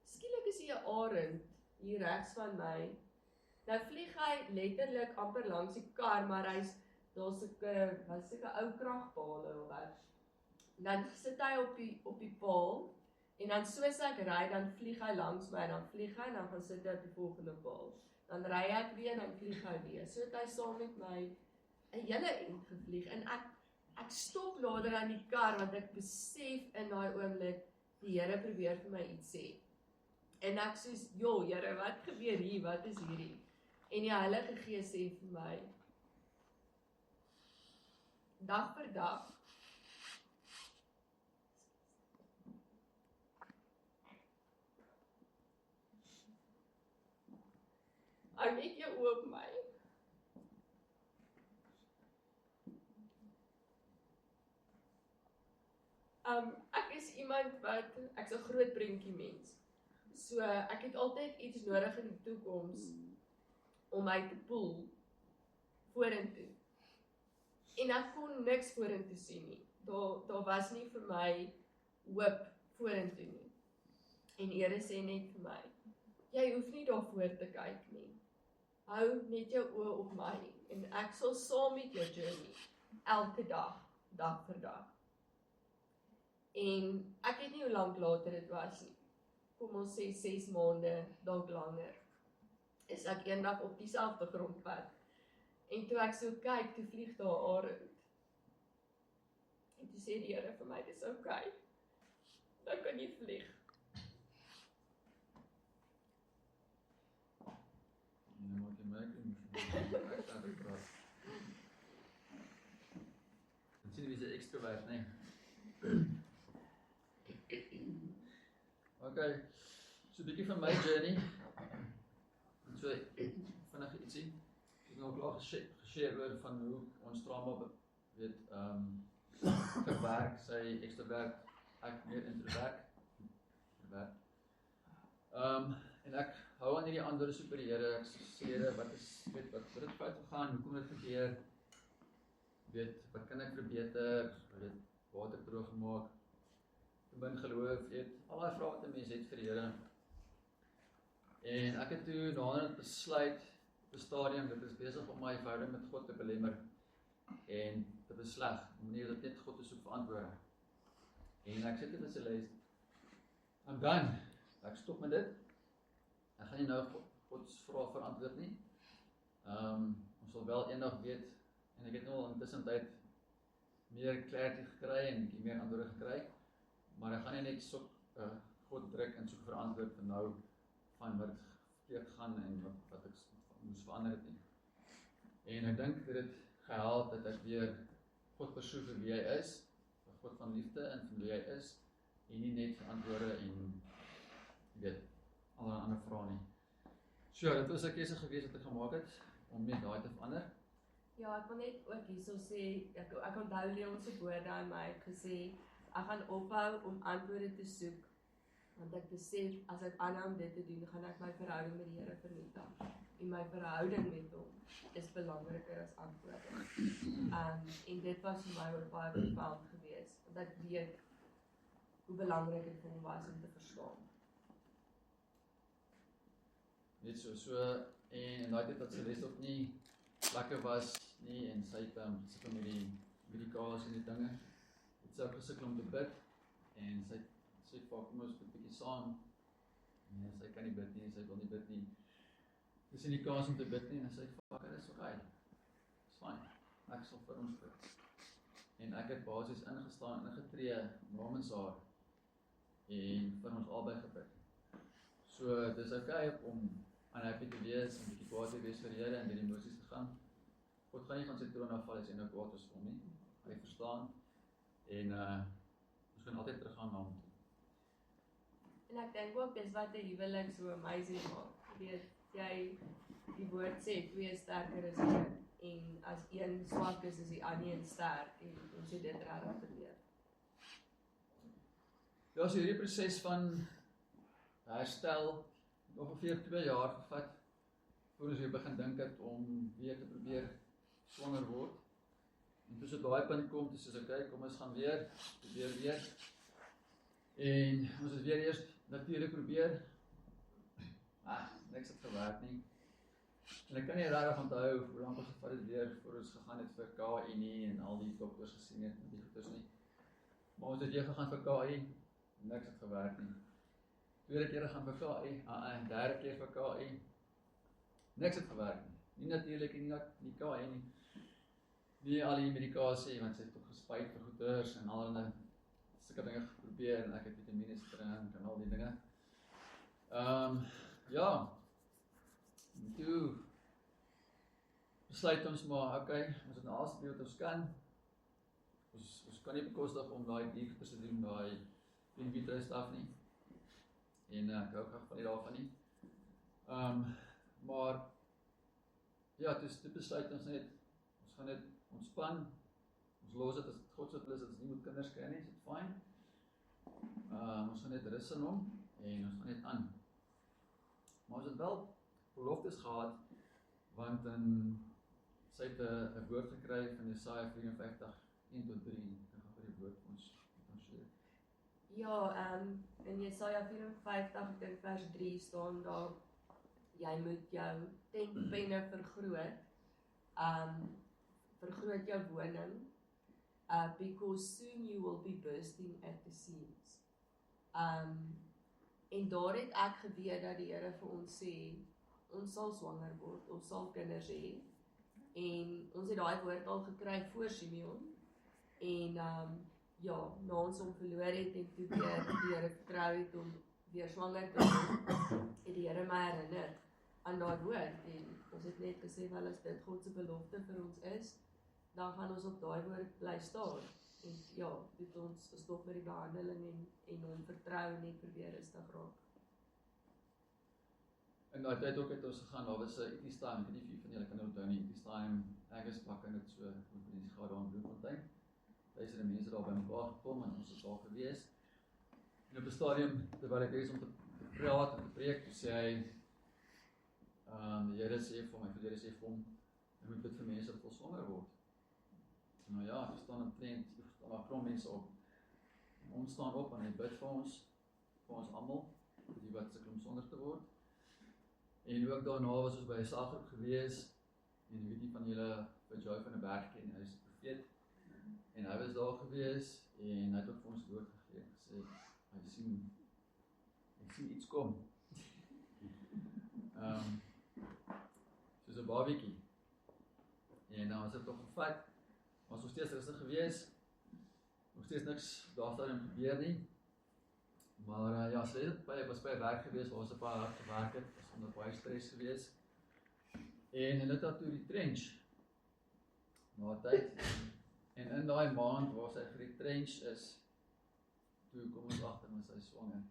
skielik is hier 'n arend hier regs van my. Nou vlieg hy letterlik amper langs die kar, maar daar's 'n ou kragpale of wat. Dan sit hy op die paal, en dan soos ek ry, dan vlieg hy langs my, dan vlieg hy, en dan gaan sit hy op die volgende paal. Dan ry ek weer, dan vlieg hy weer. So het hy saam met my 'n hele end gevlieg, en ek stop later aan die kar, want ek besef in daai oomblik, die Here probeer vir my iets sê. En ek soos, "Jo, Here, wat gebeur hier? Wat is hierdie?" En die Heilige Gees sê vir my, dag vir dag, hou net jou oë op my. Ek is iemand ek's 'n groot prentjie mens. So ek het altyd iets nodig in die toekoms om my te poel vorentoe. En ek kon niks vorentoe sien nie. Daar was nie vir my hoop vorentoe nie. En Here sê net vir my, jy hoef nie daarvoor te kyk nie. Hou net jou oë op my, en ek sal saam met jou journey, elke dag, dag vir dag. En ek weet nie hoe lank later dit was nie. Kom ons sê 6 maande, dalk langer, is ek eendag op dieselfde grondpad. En toe ek so kyk, toe vlieg daar 'n arend. En toe sê die Here vir my, dis okay. Dan kan jy vlieg. Nou moet jy my ek staan te praat. Dan sien wie se ekstrovert, nee. Okay, so 'n bietjie van my journey. So vinnig ietsie. Ek het nog klaar geshare oor van hoe ons trauma verwerk, sy ekstrovert, ek meer introvert. En ek hou aan hierdie antwoorde soek by die Here. Ek sê Here, wat het fout gegaan? Hoekom het dit gebeur? Wat kan ek verbeter? Waar het ek droog gemaak? Min geloof, al die vrae wat 'n mens het vir die Here. En ek het toe naderhand besluit op 'n stadium, dit is besig om my verhouding met God te belemmer en te besleg, om nie dat net God te soek vir antwoorde. En ek sê dit vir Celeste, I'm done. Ek stop met dit. Ek gaan nie nou Gods vrae verantwoord nie. Ons sal wel eendag weet, en ek het nou al intussen tyd meer clarity gekry en 'n bietjie meer antwoorde gekry. Maar ek gaan nie net soek God druk en soek vir antwoord vir nou van wat verkeerd gaan en wat ek moes verander het nie. En ek dink dit gehelp dat ek weer God persoon vir wie hy is, vir God van liefde en vir wie hy is, en nie net vir antwoorde en weet, allerlei ander vrae nie. So, dit was 'n keuse gewees wat ek gemaak het, om net daai te verander. Ja, ek wil net ook hierso sê, ek onthou Leon se woorde aan my, het gesê, ek gaan ophou om antwoorde te soek, want ek besef, as ek aanhou om dit te doen, gaan ek my verhouding met die Here vernietig. En my verhouding met hom is belangriker as antwoorde. En dit was vir my ook baie profound geweest, want ek weet hoe belangrik dit vir hom was om te verstaan. Net so, en in daai tyd dat Celeste ook nie lekker was nie, en sy het gesit met die medikasie en die dinge, het sy ook gesukkel om te bid, en sy sê kom ons bid 'n bietjie saam. Nee, sy kan nie bid nie, sy wil nie bid nie. Dis nie die kans om te bid nie, en sy sê dit is oké. Dis fyn. Ek sal vir ons bid. En ek het basies ingestaan en ingetree namens haar en vir ons albei gebid. So dis oké om unhappy te wees en bietjie kwaad te wees vir die Here en deur die emosies te gaan. God gaan nie van sy troon afval as hy nou kwaad is vir hom nie. Hy verstaan en ons gaan altyd teruggaan na hom toe. En ek dink ook dis wat 'n huwelik so amazing maak. Weet jy, die woord sê 2 sterker as 1 en as een swak is die ander een sterk en ons het dit regtig geleer. Ja, so hierdie proses van herstel ongeveer 2 jaar gevat voor ons weer begin dink het om weer te probeer swanger word. En toe so daai punt kom, dis okay, kom ons gaan probeer weer. En ons het weer eers natuurlik probeer. Niks het gewerk nie. En ek kan nie regtig onthou hoe lank ons gevat het weer voor ons gegaan het vir KI nie en al die dokters gesien het met die goeders nie. Maar ons het weer gegaan vir KI, niks het gewerk nie. Tweede keer gaan vir KI, derde keer vir KI, niks het gewerk nie. Nie natuurlik nie KI nie. Nie al die medikasie, want sy het ook gespuit vir goeders en allerlei sulke dinge geprobeer en ek het vitamine gedrink en al die dinge. Ja, toe besluit ons maar, okay, ons het nou alles wat ons kan. Ons kan nie bekostig om daai diergoeders te doen, daai in vitro stuff nie. En ek hou graag van die daarvan nie. Maar ja, toe besluit ons net, ons gaan net ontspan, ons los dit as God se wil is, dat ons nie moet kinders kry nie, is dit fyn. Ons gaan net rus in hom en ons gaan net aan. Maar ons het wel beloftes gehad, want sy het 'n woord gekry van Jesaja 54, 1-3, dan gaan vir die woord ons share. Ja, in Jesaja 54, ek dink vers 3 staan daar, jy moet jou tentpenne vergroot, vergroot jou woning, because soon you will be bursting at the seams. En daar het ek geweet dat die Here vir ons sê, ons sal swanger word, ons sal kinders hê, en ons het daai woord al gekry voor Simeon, en ja, na ons hom verloor het en toe weer die Here vertrou het om weer swanger te word, het die Here my herinner aan daai woord, en ons het net gesê, wel as dit God se belofte vir ons is, dan gaan ons op daai woord bly staan. En ja, het ons gestop met die behandeling en hom vertrou net probeer rustig raak. En daai tyd ook het ons gegaan, daar was 'n ET Time, ek weet nie of jy van julle kan onthou nie, ET Time, Angus pak en dit so, konferensie gehad daar in Bloemfontein. Duisende mense daar bymekaar gekom en ons is daar gewees. En op 'n stadium, terwyl ek is om te praat en te preek, toe sê hy, die Here sê vir my, die Here sê vir hom, jy moet bid vir mense wat wil swanger word. Nou ja, daar staan 'n trend, daar maar klomp mense op. En ons staan op en hy bid vir ons almal, die wat sukkel om swanger te word. En ook daarna was ons by 'n saakgroep gewees, en weet nie van julle vir Joy van 'n Berg ken, hy is 'n profeet, en hy was daar gewees, en hy het ook vir ons woord gegee, gesê, hy sien iets kom. Soos 'n babietjie. En dan was dit toch gevat, was ons steeds rustig gewees, steeds niks daar stadium gebeur nie. Maar ja, sy was by werk gewees, waar sy baie hard gewerk het, was onder baie stres gewees. En hulle het daar toe die trench, na tyd, en in daai maand waar sy vir die trench is, toe kom ons agter, maar sy is swanger.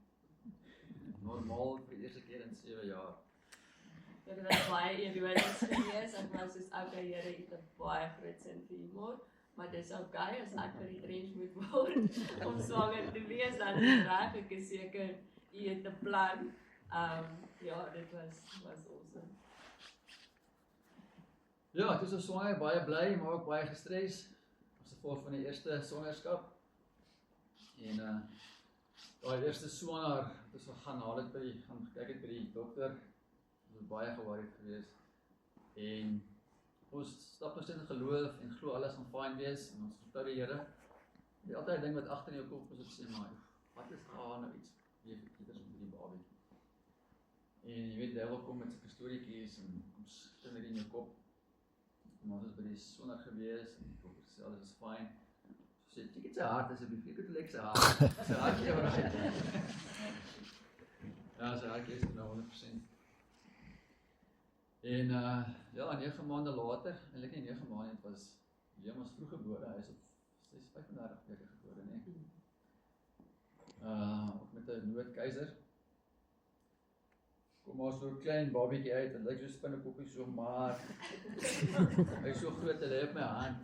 Normaal vir die eerste keer in 7 jaar. Dit was baie ironies gewees, ek was soos, okay, Here, het 'n baie groot sin vir humor, maar dis okay, as ek vir die trench moet word, om swanger te wees, dan is reg, ek is seker, jy het 'n plan. Ja, dit was awesome. Ja, toe is swanger, baie bly, maar ook baie gestres, as gevolg van die eerste swangerskap. En daai eerste swanger, toe ons gaan haal het gaan gekyk het by die dokter, ons was baie geworried geweest. En ons stap nog steeds in geloof en glo alles gaan fyn wees en ons vertrou die Here. Die altyd ding wat agter in jou kop is, wat sê maar, wat is daar nou iets weer verkeerd is met die babie? En jy weet, die duiwel kom met sulke storieetjies en kom stem dit in jou kop. Maar ons is by die swanger gewees en die dokter sê alles is fyn. So sê, check het sy hart asseblief, ek het lek sy hart. Sy hart jy waaruit. Ja, sy hart is nou 100%. En ja, 9 maande later, eintlik nie 9 maande, het was Liam was vroeg gebore, hy is op 35 weke gebore, nee. Ook met 'n noodkeiser. Kom maar so 'n klein babietjie uit, en lyk so spinnekoppie so maar. Hy is so groot, hy lê op my hand.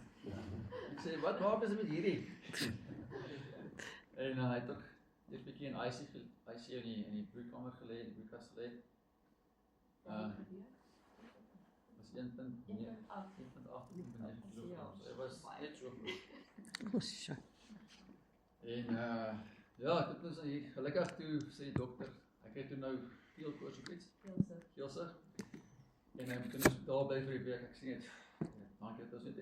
Ek sê, wat maak is met hierdie? En hy het ook eers bietjie in ICU in die broedkamer gelê, in die broedkas gelê. Was 1.8 kilogram, so hy was net so groot. En ja, toe ons hier, gelukkig toe sê die dokter, ek het toe nou keelkoors of iets, keelsig, en hy moet in die hospitaal bly vir die week, ek sê net, dankie dat ons net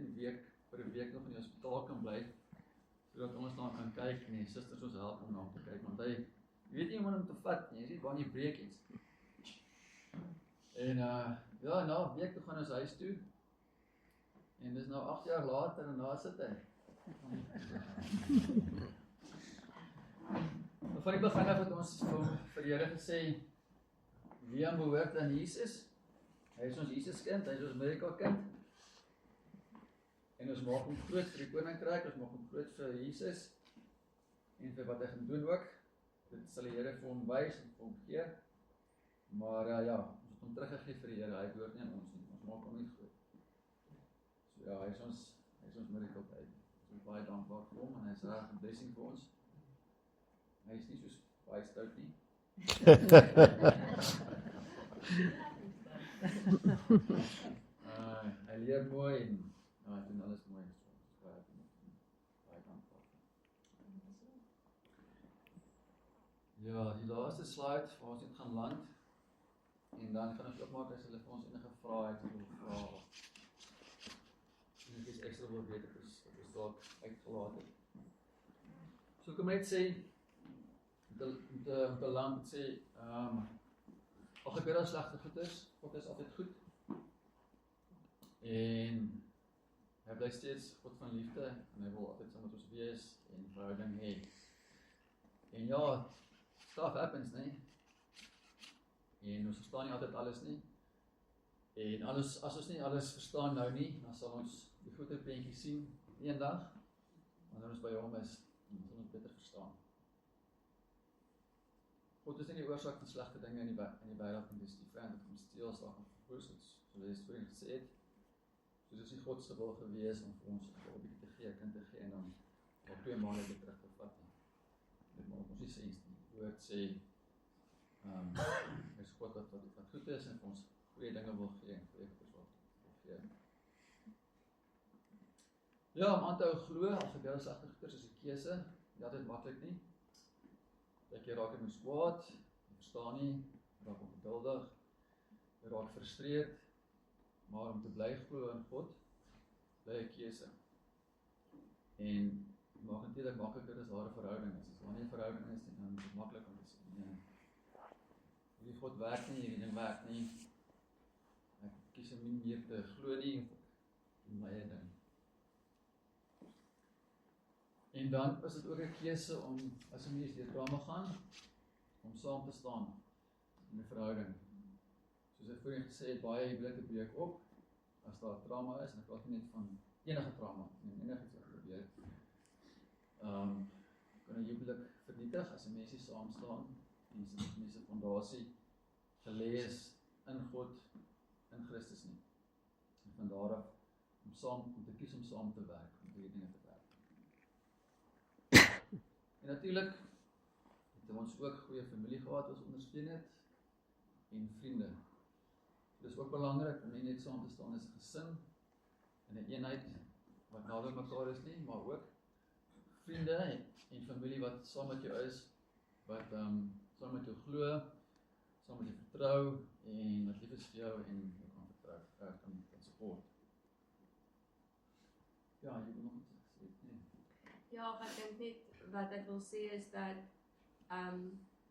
vir 'n week nog in die hospitaal kan bly, sodat ons dan kan kyk en die susters ons help om na te kyk, want hy, jy weet nie om te vat nie, jy sê waar nie breek iets. En ja, na 'n week toe gaan ons huis toe, en dis nou 8 jaar later en daar sit hy. Van die begin af het ons vir die Here gesê, Liam behoort aan Jesus, hy is ons Jesus kind, hy is ons miracle kind, en ons maak hom groot vir die koninkryk, ons maak hom groot vir Jesus, en vir wat hy gaan doen ook, dit sal die Here vir hom wys, en vir hom gee, maar ja, ons het hom teruggegee vir die Here, hy behoort nie aan ons nie, ons maak hom nie groot. So ja, hy is ons miracle kind, ons is baie dankbaar vir hom, en hy is reg 'n blessing vir ons. Hy is nie soos baie stout nie. Hy leer mooi en hy doen alles mooi. Baie dankbaar. Ja, die laaste slide waar ons net gaan land. En dan gaan ons opmaak as hulle vir ons enige vrae het of vra. En dit is ekstra wil weet of ons dalk uitgelaat het. So kom net sê om te land sê, al gebeur daar slegte goeders, God is altyd goed. En hy bly steeds God van liefde, en hy wil altyd saam met ons wees, en verhouding hê. En ja, stuff happens, nee? En ons verstaan nie altyd alles nie. En as ons nie alles verstaan nou nie, dan sal ons die groter prentjie sien, eendag, wanneer ons by hom is, dan sal ons beter verstaan. God is nie die oorsaak van slegte dinge in die wêreld, en dis die vyand wat kom steel, slag en verwoes het, soos die storie gesê het. So dis nie God se wil gewees om vir ons 'n bietjie te gee, kind te gee, en dan al 2 maande weer terug te vat. Dit maak ons nie sens nie. Die woord sê, is God wat goed is, en vir ons goeie dinge wil gee, en goeie goeders wil gee. Ja, om aan te hou glo, as gebeur slegte goeders is 'n keuse, nie altyd maklik nie. Jy raak mens kwaad, jy verstaan nie, jy raak ongeduldig, jy raak frustreerd, maar om te bly glo in God, bly 'n keuse. En maak natuurlik makliker as daar 'n verhouding is. As daar nie 'n verhouding is, dan is dit maklik om te sê, nee, hierdie God werk nie, hierdie ding werk nie, ek kies om nie meer te glo nie, in my eie ding. En dan is dit ook 'n keuse om, as 'n mens deur trauma gaan, om saam te staan in 'n verhouding. Soos ek voorheen gesê het, baie huwelike breek op, as daar trauma is, en ek praat nie net van enige trauma, en enige iets wat gebeur. Kan 'n huwelik vernietig, as 'n mens nie saam staan, en as mense fondasie gelê is in God, in Christus nie. En van daar af, om te kies om saam te werk, om hierdie dinge te werk. En natuurlik het ons ook goeie familie gehad wat ons ondersteun het, en vriende. Dit is ook belangrik om nie net saam te staan as 'n gesin, in 'n eenheid wat naby mekaar is nie, maar ook vriende en familie wat saam met jou is, wat saam met jou glo, saam met jou vertrou, en wat lief is vir jou, en jou kan vertrou, kan support. Ja, jy wil nog iets sê? Nee. Ja, ek dink net wat ek wil sê is dat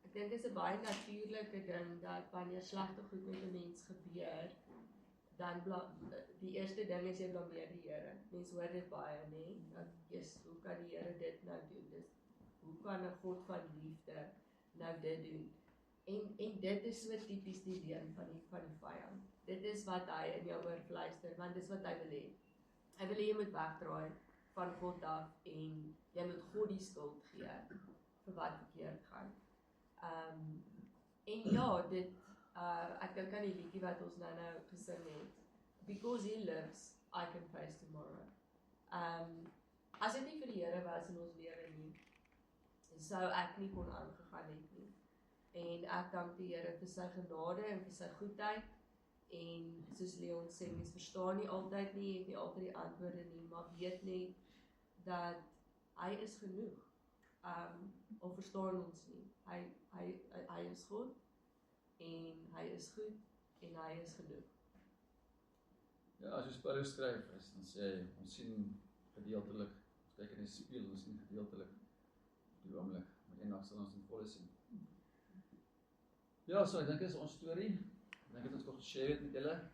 ek dink dit is 'n baie natuurlike ding dat wanneer slegte goed met 'n mens gebeur, dan die eerste ding is jy blameer die Here. Mense hoor dit baie, nê? Dat hoe kan die Here dit nou doen? Hoe kan 'n God van liefde nou dit doen? En dit is so tipies die leuen van die vyand. Dit is wat hy in jou oor fluister, want dis wat hy wil hê. Hy wil hê jy moet wegdraai van God af en jy moet God die skuld gee vir wat verkeerd gaan. En ja, ek dink aan die liedjie wat ons nou gesing het. Because he lives, I can face tomorrow. As dit nie vir die Here was in ons lewe nie, sou ek nie kon aangegaan het nie. En ek dank die Here vir sy genade en vir sy goedheid. En soos Leon sê, mens verstaan nie altyd nie, het nie altyd die antwoorde nie, maar weet net dat hy is genoeg. Of verstaan ons nie. Hy is God, en hy is goed, en hy is genoeg. Ja, soos Paulus skryf, dan sê hy, ons sien gedeeltelik, ons kyk in die spieël, ons sien gedeeltelik die oomblik, maar eendag sal ons in volle sien. Ja, so ek dink is ons storie. Ek dink het ons toch geshare het met julle.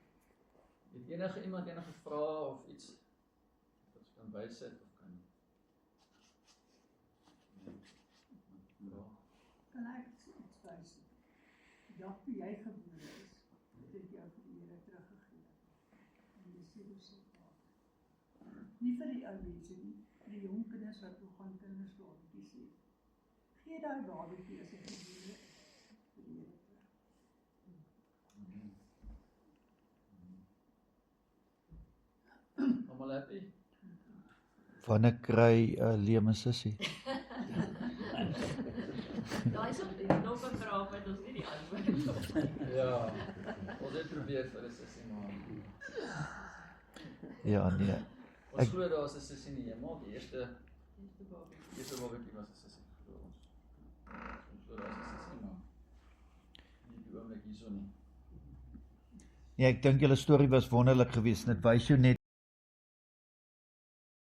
Het iemand enige vrae of iets wat ons kan bysit of kan? Kan ek iets bysit? Ja, toe jy gebore is, het jou vir die Here teruggegee. En jy sê hoe sê God. Nie vir die ou mense nie, vir die jong kinders wat nog gaan kindersdaadjie sê. Gee daai babatjie as hy gebore is, vir die Here terug. Almal happy? Wanneer kry Liam 'n sussie? Daai is nog 'n vraag wat ons nie die antwoord op. Ja, ons het probeer vir 'n sussie, maar Ja, nee. ons glo daar is 'n sussie in die hemel, die eerste babatjie was 'n sussie, glo ons. Ons glo daar is 'n sussie, maar nie die oomblik hierso nie. Nee, ek dink julle storie was wonderlik geweest. Dit wys jou net